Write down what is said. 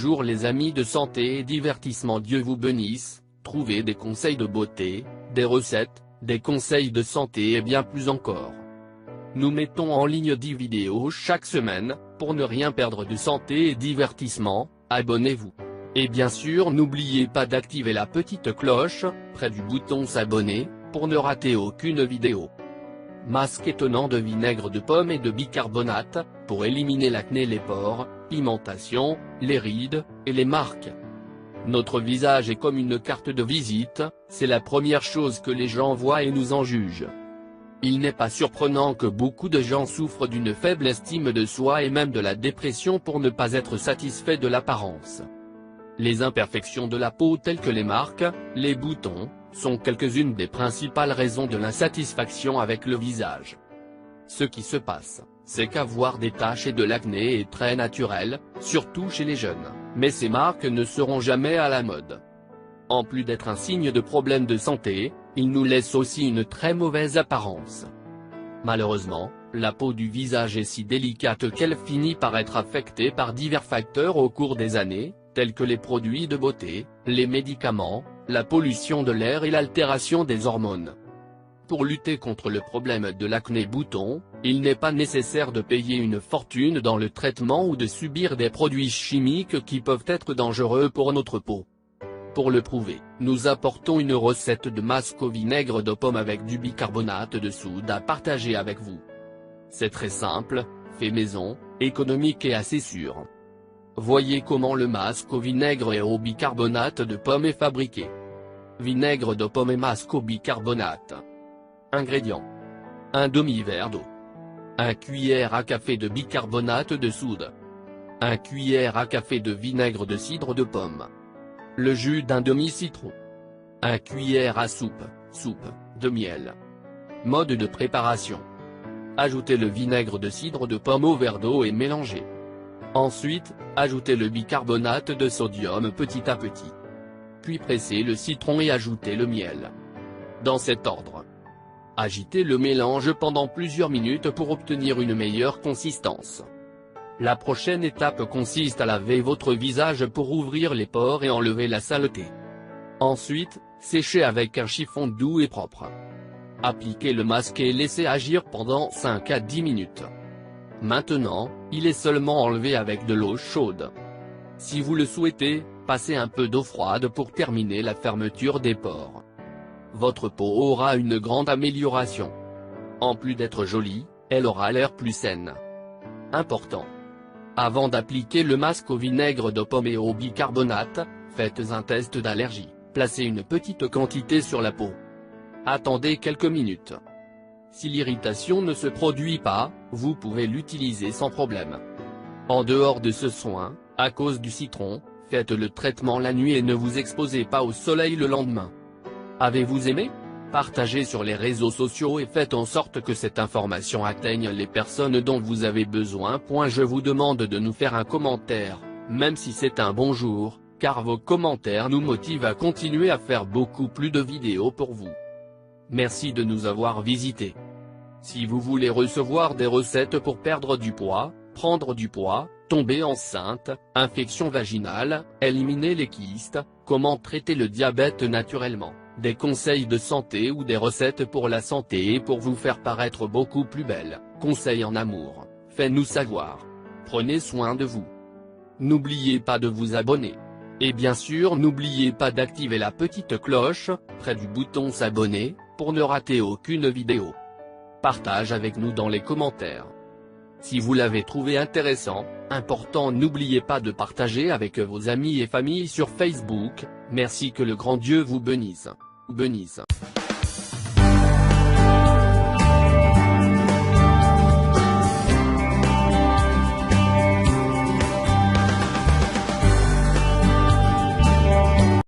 Bonjour les amis de santé et divertissement, Dieu vous bénisse. Trouvez des conseils de beauté, des recettes, des conseils de santé et bien plus encore. Nous mettons en ligne 10 vidéos chaque semaine, pour ne rien perdre de santé et divertissement, abonnez-vous. Et bien sûr n'oubliez pas d'activer la petite cloche, près du bouton s'abonner, pour ne rater aucune vidéo. Masque étonnant de vinaigre de pomme et de bicarbonate, pour éliminer l'acné, les pores, pigmentation, les rides, et les marques. Notre visage est comme une carte de visite, c'est la première chose que les gens voient et nous en jugent. Il n'est pas surprenant que beaucoup de gens souffrent d'une faible estime de soi et même de la dépression pour ne pas être satisfaits de l'apparence. Les imperfections de la peau telles que les marques, les boutons, sont quelques-unes des principales raisons de l'insatisfaction avec le visage. Ce qui se passe, c'est qu'avoir des taches et de l'acné est très naturel, surtout chez les jeunes, mais ces marques ne seront jamais à la mode. En plus d'être un signe de problème de santé, ils nous laissent aussi une très mauvaise apparence. Malheureusement, la peau du visage est si délicate qu'elle finit par être affectée par divers facteurs au cours des années, tels que les produits de beauté, les médicaments, la pollution de l'air et l'altération des hormones. Pour lutter contre le problème de l'acné bouton, il n'est pas nécessaire de payer une fortune dans le traitement ou de subir des produits chimiques qui peuvent être dangereux pour notre peau. Pour le prouver, nous apportons une recette de masque au vinaigre de pomme avec du bicarbonate de soude à partager avec vous. C'est très simple, fait maison, économique et assez sûr. Voyez comment le masque au vinaigre et au bicarbonate de pomme est fabriqué. Vinaigre de pomme et masque au bicarbonate. Ingrédients. 1 demi-verre d'eau. 1 cuillère à café de bicarbonate de soude. 1 cuillère à café de vinaigre de cidre de pomme. Le jus d'un demi-citron. 1 cuillère à soupe de miel. Mode de préparation. Ajoutez le vinaigre de cidre de pomme au verre d'eau et mélangez. Ensuite, ajoutez le bicarbonate de sodium petit à petit. Puis pressez le citron et ajoutez le miel. Dans cet ordre. Agitez le mélange pendant plusieurs minutes pour obtenir une meilleure consistance. La prochaine étape consiste à laver votre visage pour ouvrir les pores et enlever la saleté. Ensuite, séchez avec un chiffon doux et propre. Appliquez le masque et laissez agir pendant 5 à 10 minutes. Maintenant, il est seulement enlevé avec de l'eau chaude. Si vous le souhaitez, passez un peu d'eau froide pour terminer la fermeture des pores. Votre peau aura une grande amélioration. En plus d'être jolie, elle aura l'air plus saine. Important. Avant d'appliquer le masque au vinaigre de pomme et au bicarbonate, faites un test d'allergie, placez une petite quantité sur la peau. Attendez quelques minutes. Si l'irritation ne se produit pas, vous pouvez l'utiliser sans problème. En dehors de ce soin, à cause du citron, faites le traitement la nuit et ne vous exposez pas au soleil le lendemain. Avez-vous aimé? Partagez sur les réseaux sociaux et faites en sorte que cette information atteigne les personnes dont vous avez besoin. Je vous demande de nous faire un commentaire, même si c'est un bonjour, car vos commentaires nous motivent à continuer à faire beaucoup plus de vidéos pour vous. Merci de nous avoir visités. Si vous voulez recevoir des recettes pour perdre du poids, prendre du poids, tomber enceinte, infection vaginale, éliminer les kystes, comment traiter le diabète naturellement, des conseils de santé ou des recettes pour la santé et pour vous faire paraître beaucoup plus belle, conseils en amour, faites-nous savoir. Prenez soin de vous. N'oubliez pas de vous abonner. Et bien sûr n'oubliez pas d'activer la petite cloche, près du bouton s'abonner, pour ne rater aucune vidéo. Partage avec nous dans les commentaires. Si vous l'avez trouvé intéressant, important, n'oubliez pas de partager avec vos amis et familles sur Facebook. Merci, que le grand Dieu vous bénisse.